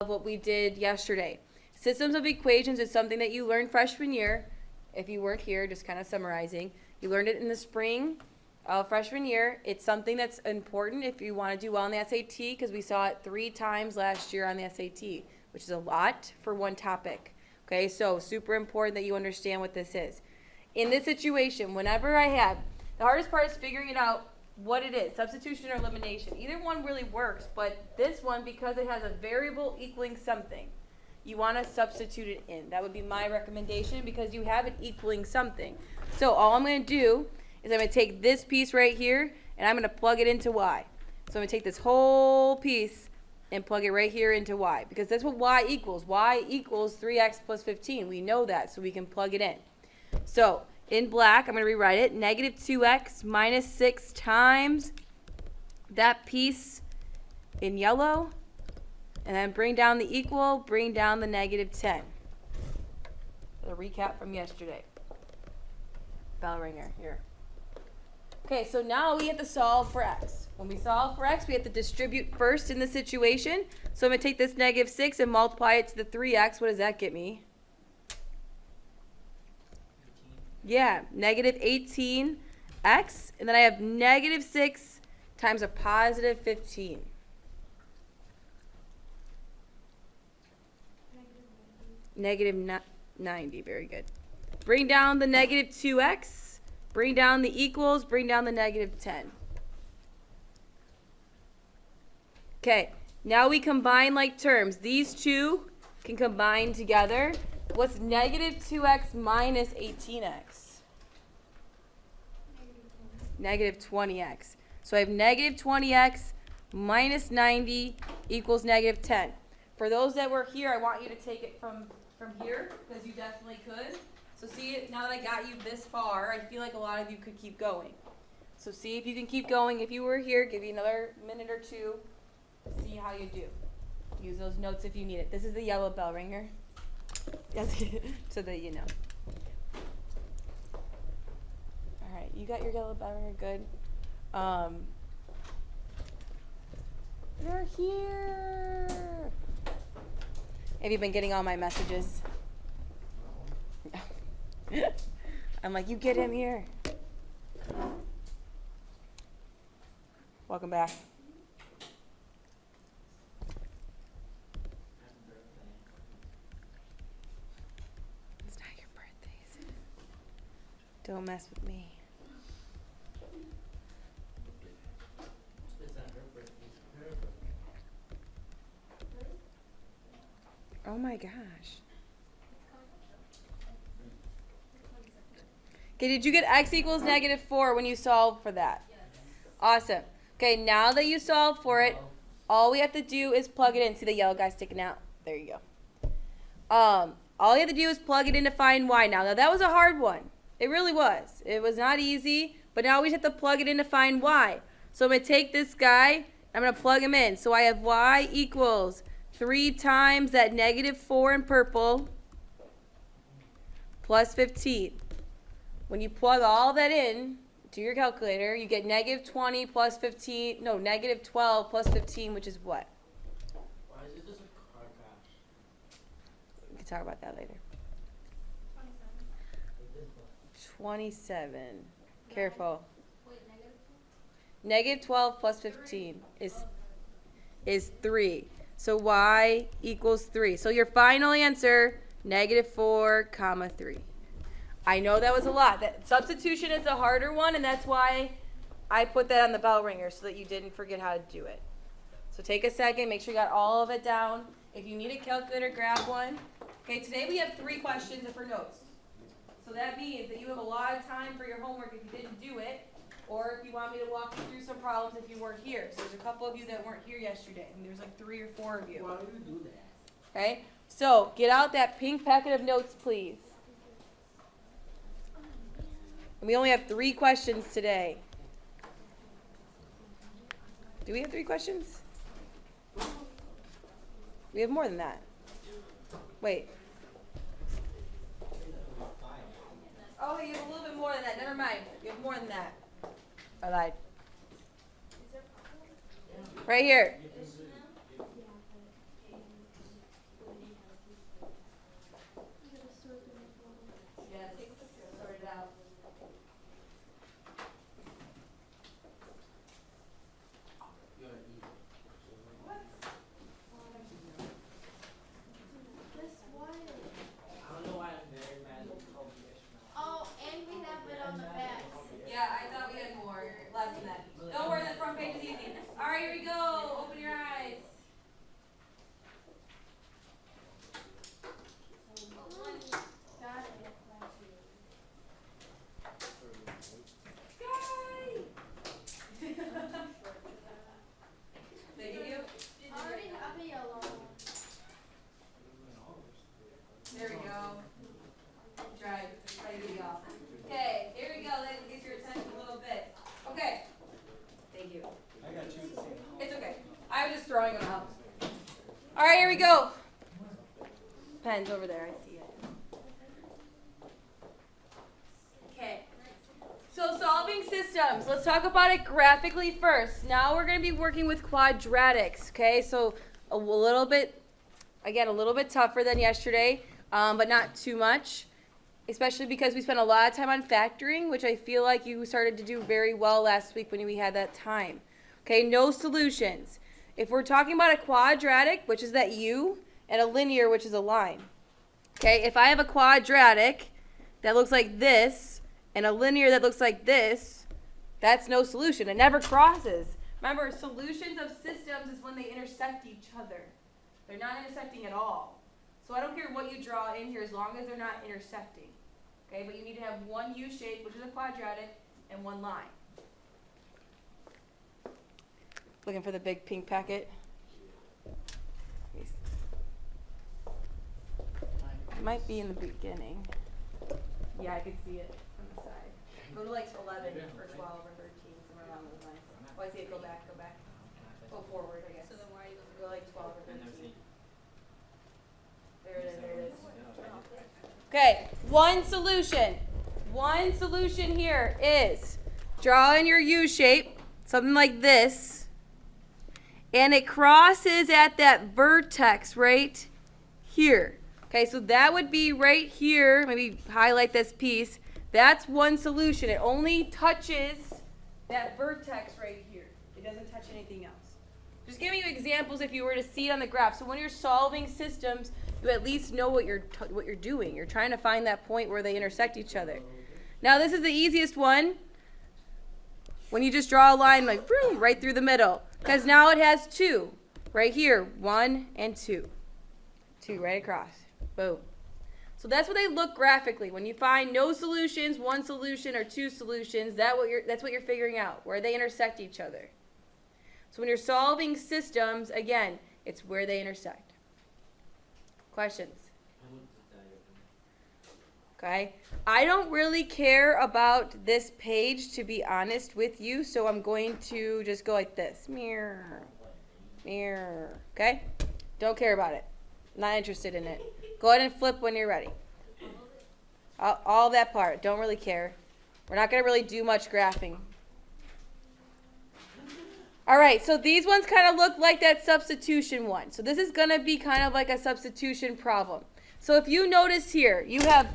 of what we did yesterday. Systems of equations is something that you learned freshman year. If you weren't here, just kind of summarizing. You learned it in the spring of freshman year. It's something that's important if you want to do well on the SAT, because we saw it 3 times last year on the SAT, which is a lot for one topic. Okay, so super important that you understand what this is. In this situation, whenever the hardest part is figuring it out what it is, substitution or elimination. Either one really works, but this one, because it has a variable equaling something, you want to substitute it in. That would be my recommendation because you have it equaling something. So all I'm going to do is I'm going to take this piece right here and I'm going to plug it into y. So I'm going to take this whole piece and plug it right here into y, because that's what y equals. Y equals 3x plus 15. We know that, so we can plug it in. So in black, I'm going to rewrite it. Negative 2x minus 6 times that piece in yellow. And then bring down the equal, bring down the negative 10. A recap from yesterday. Bell ringer here. Okay, so now we have to solve for x. When we solve for x, we have to distribute first in the situation. So I'm going to take this negative 6 and multiply it to the 3x. What does that get me? Yeah, negative 18x, and then I have negative 6 times a positive 15. Negative 90, very good. Bring down the negative 2x, bring down the equals, bring down the negative 10. Okay, now we combine like terms. These two can combine together. What's negative 2x minus 18x? Negative 20x. So I have negative 20x minus 90 equals negative 10. For those that were here, I want you to take it from here, because you definitely could. So see, now that I got you this far, I feel like a lot of you could keep going. So see if you can keep going. If you were here, give you another minute or two to see how you do. Use those notes if you need it. This is the yellow bell ringer. Yes, so that you know. All right, you got your yellow bell ringer, good. You're here. Have you been getting all my messages? I'm like, you get him here. Welcome back. It's not your birthday, is it? Don't mess with me. Oh my gosh. Okay, did you get x equals negative 4 when you solved for that? Yes. Awesome. Okay, now that you solved for it, all we have to do is plug it in. See the yellow guy sticking out? There you go. All you have to do is plug it in to find y now. Now that was a hard one. It really was. It was not easy, but now we just have to plug it in to find y. So I'm going to take this guy, I'm going to plug him in. So I have y equals 3 times that negative 4 in purple plus 15. When you plug all that in to your calculator, you get negative 20 plus 15, no, negative 12 plus 15, which is what? Why is it just a car crash? We can talk about that later. 27. Careful. Wait, Negative 12 plus 15 is 3. So y equals 3. So your final answer, negative 4, comma 3. I know that was a lot. That substitution is a harder one, and that's why I put that on the bell ringer so that you didn't forget how to do it. So take a second, make sure you got all of it down. If you need a calculator, grab one. Okay, today we have 3 questions for notes. So that means that you have a lot of time for your homework if you didn't do it, or if you want me to walk you through some problems if you weren't here. So there's a couple of you that weren't here yesterday, and there's like 3 or 4 of you. Why do you do that? Okay, so get out that pink packet of notes, please. And we only have 3 questions today. Do we have 3 questions? We have more than that. Wait. Oh, you have a little bit more than that. Never mind. You have more than that. I lied. Right here. pen's over there. I see it. Okay. So solving systems. Let's talk about it graphically first. Now we're going to be working with quadratics. Okay, so a little bit tougher than yesterday, but not too much. Especially because we spent a lot of time on factoring, which I feel like you started to do very well last week when we had that time. Okay, no solutions. If we're talking about a quadratic, which is that U, and a linear, which is a line. Okay, if I have a quadratic that looks like this, and a linear that looks like this, that's no solution. It never crosses. Remember, solutions of systems is when they intersect each other. They're not intersecting at all. So I don't care what you draw in here as long as they're not intersecting. Okay, but you need to have one U shape, which is a quadratic, and one line. Looking for the big pink packet? It might be in the beginning. Yeah, I could see it on the side. Go to like 11 or 12 or 13, somewhere along those lines. Oh, I see it. Go back. Go forward, I guess. So then why are you go like 12 or 13? There it is. Okay, one solution. One solution here is draw in your U shape, something like this, and it crosses at that vertex right here. Okay, so that would be right here. Maybe highlight this piece. That's one solution. It only touches that vertex right here. It doesn't touch anything else. Just giving you examples if you were to see it on the graph. So when you're solving systems, you at least know what you're doing. You're trying to find that point where they intersect each other. Now this is the easiest one. When you just draw a line like boom, right through the middle. Because now it has two. Right here, 1 and 2. 2 right across. Boom. So that's what they look graphically. When you find no solutions, one solution, or two solutions, that's what you're figuring out, where they intersect each other. So when you're solving systems, again, it's where they intersect. Questions? Okay. I don't really care about this page, to be honest with you, so I'm going to just go like this. Mirror. Mirror. Okay? Don't care about it. Not interested in it. Go ahead and flip when you're ready. All that part. Don't really care. We're not going to really do much graphing. All right, so these ones kind of look like that substitution one. So this is going to be kind of like a substitution problem. So if you notice here, you have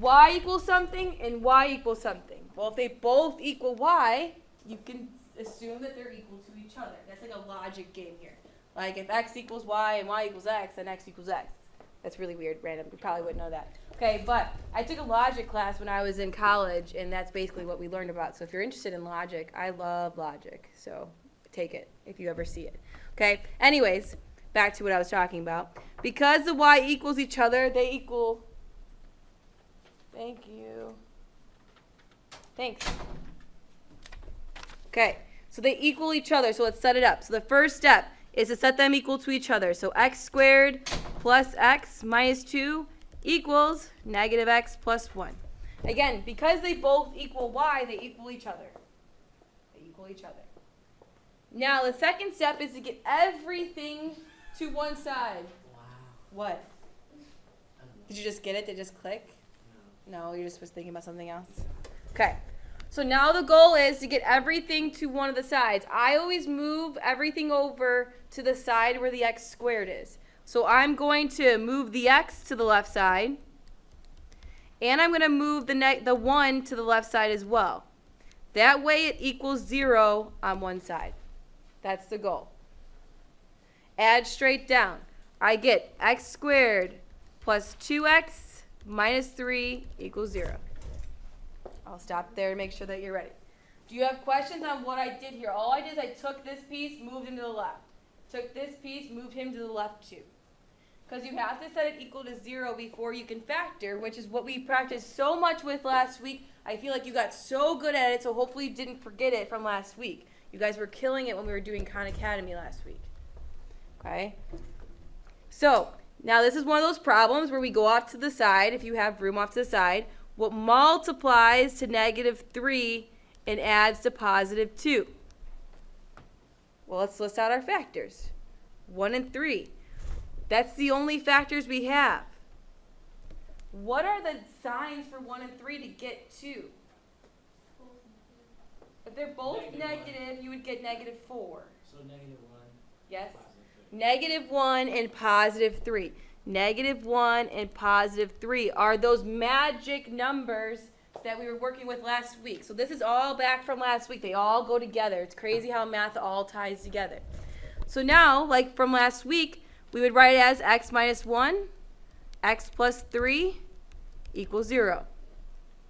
y equals something and y equals something. Well, if they both equal y, you can assume that they're equal to each other. That's like a logic game here. Like if x equals y and y equals x, then x equals x. That's really weird, random. You probably wouldn't know that. Okay, but I took a logic class when I was in college, and that's basically what we learned about. So if you're interested in logic, I love logic. So take it if you ever see it. Okay, anyways, back to what I was talking about. Because the y equals each other, they equal... Thank you. Thanks. Okay, so they equal each other, so let's set it up. So the first step is to set them equal to each other. So x squared plus x minus 2 equals negative x plus 1. Again, because they both equal y, they equal each other. They equal each other. Now, the second step is to get everything to one side. Wow. What? I don't know. Did you just get it? Did it just click? No. No, you just was thinking about something else? Okay. So now the goal is to get everything to one of the sides. I always move everything over to the side where the x squared is. So I'm going to move the x to the left side. And I'm going to move the 1 to the left side as well. That way it equals 0 on one side. That's the goal. Add straight down. I get x squared plus 2x minus 3 equals 0. I'll stop there and make sure that you're ready. Do you have questions on what I did here? All I did is I took this piece, moved him to the left. Took this piece, moved him to the left too. Because you have to set it equal to 0 before you can factor, which is what we practiced so much with last week. I feel like you got so good at it, so hopefully you didn't forget it from last week. You guys were killing it when we were doing Khan Academy last week. Okay? So, now this is one of those problems where we go off to the side, if you have room off to the side. What multiplies to negative 3 and adds to positive 2? Well, let's list out our factors. 1 and 3. That's the only factors we have. What are the signs for 1 and 3 to get 2? If they're both negative, you would get -4. So -1. Yes? +3. -1 and +3. -1 and +3 are those magic numbers that we were working with last week. So this is all back from last week. They all go together. It's crazy how math all ties together. So now, like from last week, we would write it as x minus 1, x plus 3 equals 0.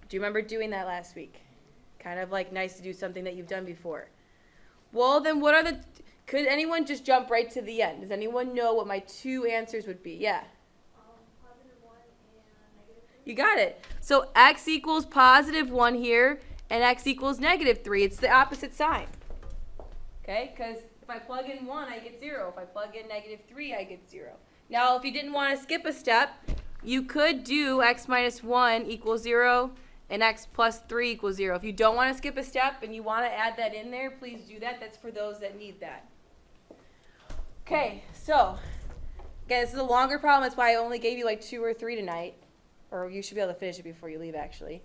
Do you remember doing that last week? Kind of like nice to do something that you've done before. Well, then what are the... Could anyone just jump right to the end? Does anyone know what my 2 answers would be? Yeah. +1 and -3. You got it. So x equals +1 here, and x equals -3. It's the opposite sign. Okay? Because if I plug in 1, I get 0. If I plug in -3, I get 0. Now, if you didn't want to skip a step, you could do x minus 1 equals 0 and x plus 3 equals 0. If you don't want to skip a step and you want to add that in there, please do that. That's for those that need that. Okay, so, again, this is a longer problem. That's why I only gave you like 2 or 3 tonight. Or you should be able to finish it before you leave, actually.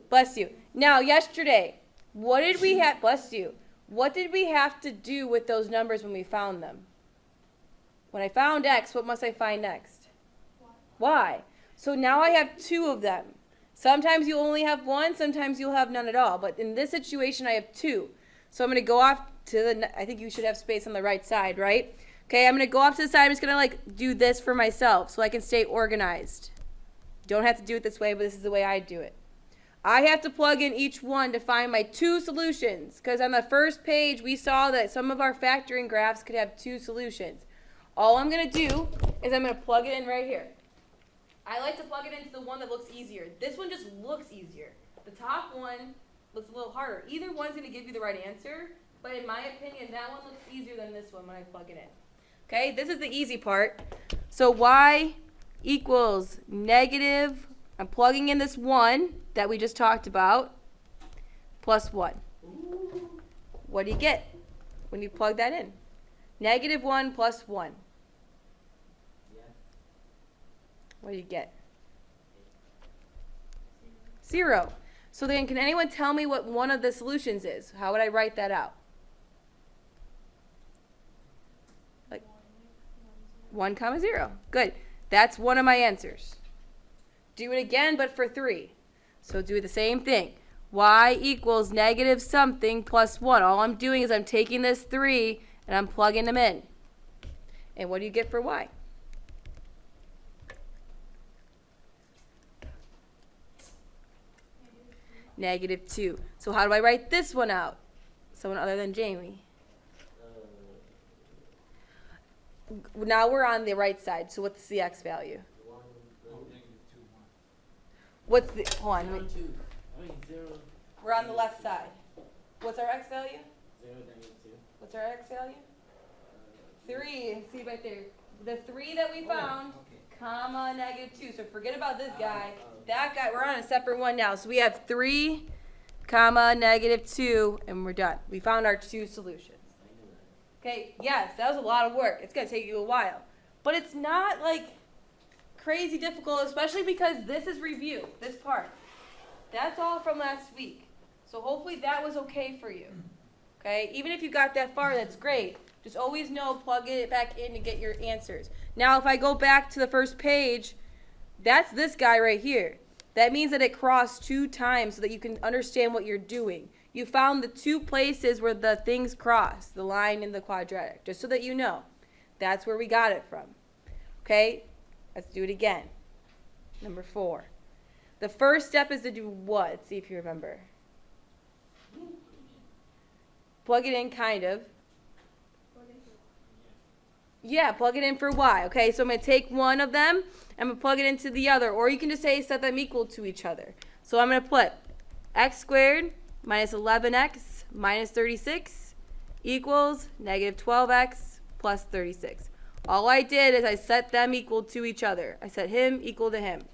Bless you. Now, yesterday, what did we have, bless you, what did we have to do with those numbers when we found them? When I found x, what must I find next? Y. So now I have 2 of them. Sometimes you'll only have 1, sometimes you'll have none at all. But in this situation, I have 2. So I'm going to go off to the, I think you should have space on the right side, right? Okay, I'm going to go off to the side. I'm just going to like do this for myself so I can stay organized. Don't have to do it this way, but this is the way I do it. I have to plug in each one to find my 2 solutions. Because on the first page, we saw that some of our factoring graphs could have 2 solutions. All I'm going to do is I'm going to plug it in right here. I like to plug it into the one that looks easier. This one just looks easier. The top one looks a little harder. Either one's going to give you the right answer, but in my opinion, that one looks easier than this one when I plug it in. Okay, this is the easy part. So y equals negative, I'm plugging in this 1 that we just talked about, plus 1. What do you get when you plug that in? -1 plus 1. Yeah. What do you get? 0. So then can anyone tell me what one of the solutions is? How would I write that out? Like 1, 0. Good. That's one of my answers. Do it again, but for 3. So do the same thing. Y equals negative something plus 1. All I'm doing is I'm taking this 3 and I'm plugging them in. And what do you get for y? -2. So how do I write this one out? Someone other than Jamie. Now we're on the right side. So what's the x value? What's the, hold on. 0, 2. I mean 0. We're on the left side. What's our x value? 0, -2. What's our x value? 3. See right there. The 3 that we found, comma, -2. So forget about this guy. That guy, we're on a separate one now. So we have 3, comma, -2, and we're done. We found our 2 solutions. I knew that. Okay, yes, that was a lot of work. It's going to take you a while. But it's not like crazy difficult, especially because this is review, this part. That's all from last week. So hopefully that was okay for you. Okay, even if you got that far, that's great. Just always know, plug it back in to get your answers. Now, if I go back to the first page, that's this guy right here. That means that it crossed 2 times so that you can understand what you're doing. You found the 2 places where the things cross, the line and the quadratic, just so that you know. That's where we got it from. Okay, let's do it again. Number 4. The first step is to do what? Let's see if you remember. Plug it in, kind of. Yeah, plug it in for y. Okay, so I'm going to take one of them, I'm going to plug it into the other. Or you can just say set them equal to each other. So I'm going to put x squared minus 11x minus 36 equals -12x plus 36. All I did is I set them equal to each other. I set him equal to him.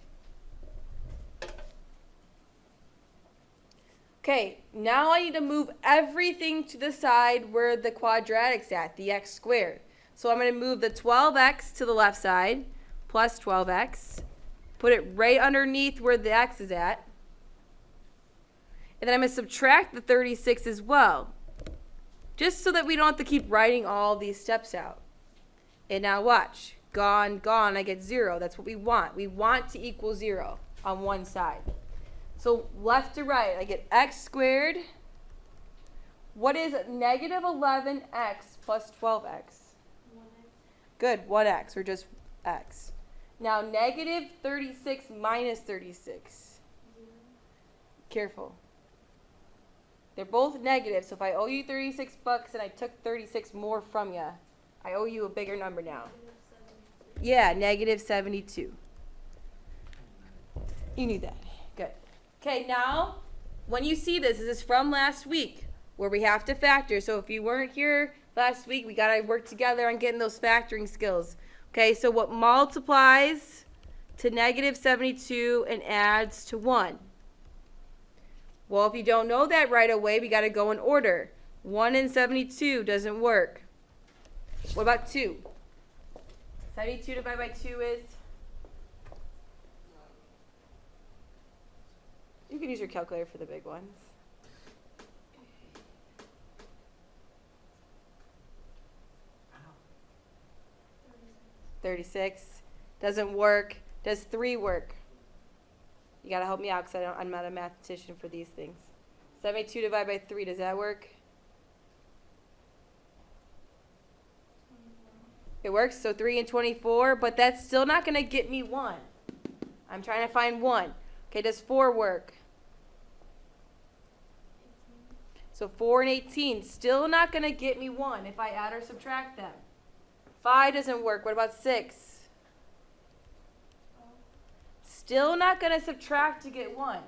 Okay, now I need to move everything to the side where the quadratic's at, the x squared. So I'm going to move the 12x to the left side, plus 12x. put it right underneath where the x is at. And then I'm going to subtract the 36 as well, just so that we don't have to keep writing all these steps out. And now watch. Gone, gone, I get 0. That's what we want. We want to equal 0 on one side. So left to right, I get x squared. What is negative 11x plus 12x? Good, 1x, or just x. Now negative 36 minus 36. Careful. They're both negative, so if I owe you 36 bucks and I took 36 more from you, I owe you a bigger number now. Yeah, negative 72. You need that. Good. Okay, now, when you see this is from last week, where we have to factor. So if you weren't here last week, we got to work together on getting those factoring skills. Okay, so what multiplies to negative 72 and adds to 1? Well, if you don't know that right away, we got to go in order. 1 and 72 doesn't work. What about 2? 72 divided by 2 is? You can use your calculator for the big ones. Ow. 36. Doesn't work. Does 3 work? You got to help me out because I'm not a mathematician for these things. 72 divided by 3, does that work? It works, so 3 and 24, but that's still not going to get me 1. I'm trying to find 1. Okay, does 4 work? So 4 and 18, still not going to get me 1 if I add or subtract them. 5 doesn't work. What about 6? Still not going to subtract to get 1.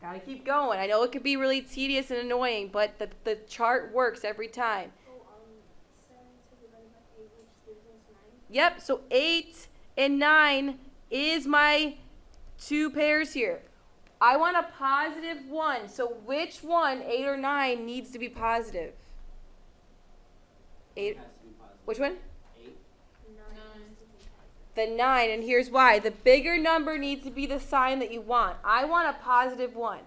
Got to keep going. I know it could be really tedious and annoying, but the chart works every time. 72 divided by 8, which gives us 9. Yep, so 8 and 9 is my 2 pairs here. I want a positive 1. So which one, 8 or 9, needs to be positive? 8. Has to be positive. Which one? 8. 9 has to be positive. The 9, and here's why. The bigger number needs to be the sign that you want. I want a positive 1.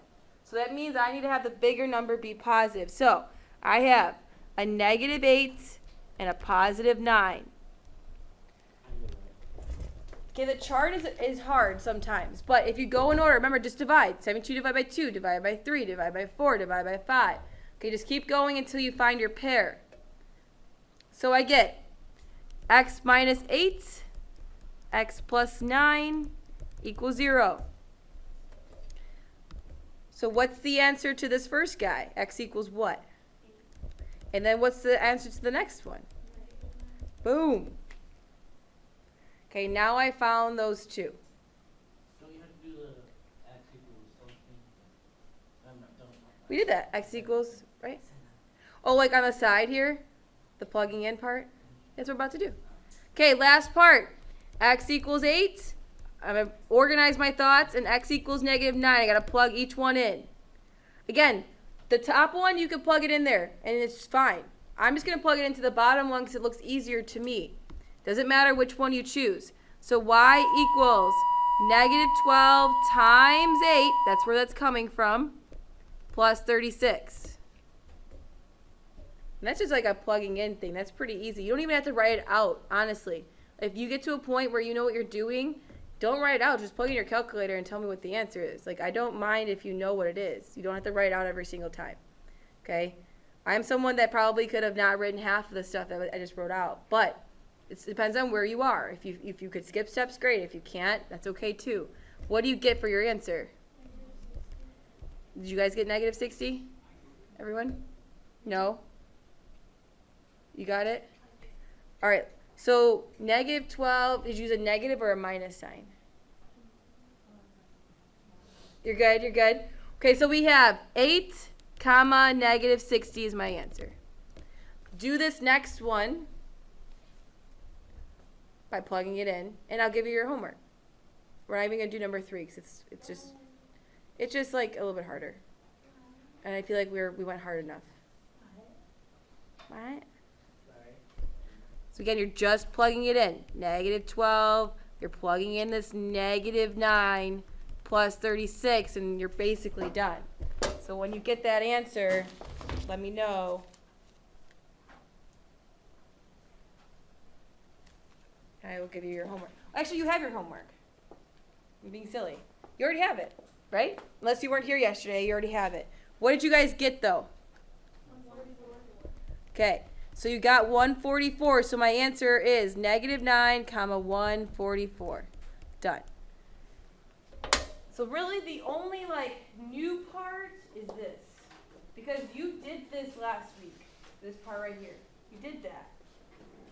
So that means I need to have the bigger number be positive. So I have a negative 8 and a positive 9. I knew it. Okay, the chart is hard sometimes, but if you go in order, remember, just divide. 72 divided by 2, divided by 3, divided by 4, divided by 5. Okay, just keep going until you find your pair. So I get x minus 8, x plus 9 equals 0. So what's the answer to this first guy? X equals what? And then what's the answer to the next one? Boom. Okay, now I found those two. Don't you have to do the x equals something? I'm not done. We did that. X equals, right? Oh, like on the side here? The plugging in part? That's what we're about to do. Okay, last part. X equals 8. I'm going to organize my thoughts, and x equals negative 9. I got to plug each one in. Again, the top one, you can plug it in there, and it's fine. I'm just going to plug it into the bottom one because it looks easier to me. Doesn't matter which one you choose. So y equals negative 12 times 8, that's where that's coming from, plus 36. And that's just like a plugging in thing. That's pretty easy. You don't even have to write it out, honestly. If you get to a point where you know what you're doing, don't write it out. Just plug in your calculator and tell me what the answer is. Like, I don't mind if you know what it is. You don't have to write it out every single time. Okay? I'm someone that probably could have not written half of the stuff that I just wrote out. But it depends on where you are. If you could skip steps, great. If you can't, that's okay too. What do you get for your answer? Did you guys get negative 60? Everyone? No? You got it? All right. So negative 12, did you use a negative or a minus sign? You're good, you're good. Okay, so we have 8, comma, negative 60 is my answer. Do this next one by plugging it in, and I'll give you your homework. We're not even going to do number 3 because it's just like a little bit harder. And I feel like we went hard enough. All right? Sorry. So again, you're just plugging it in. Negative 12 You're plugging in this -9 plus 36, and you're basically done. So when you get that answer, let me know. I will give you your homework. Actually, you have your homework. I'm being silly. You already have it, right? Unless you weren't here yesterday, you already have it. What did you guys get though? 144. Okay, so you got 144. So my answer is -9, comma 144. Done. So really the only new part is this. Because you did this last week. This part right here. You did that.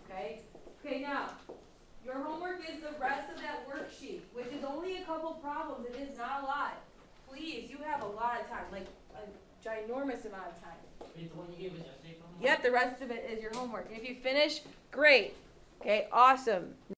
Okay? Okay, now, your homework is the rest of that worksheet, which is only a couple problems. It is not a lot. Please, you have a lot of time, like a ginormous amount of time. Wait, the one you gave us yesterday from? Yep, the rest of it is your homework. And if you finish, great. Okay, awesome.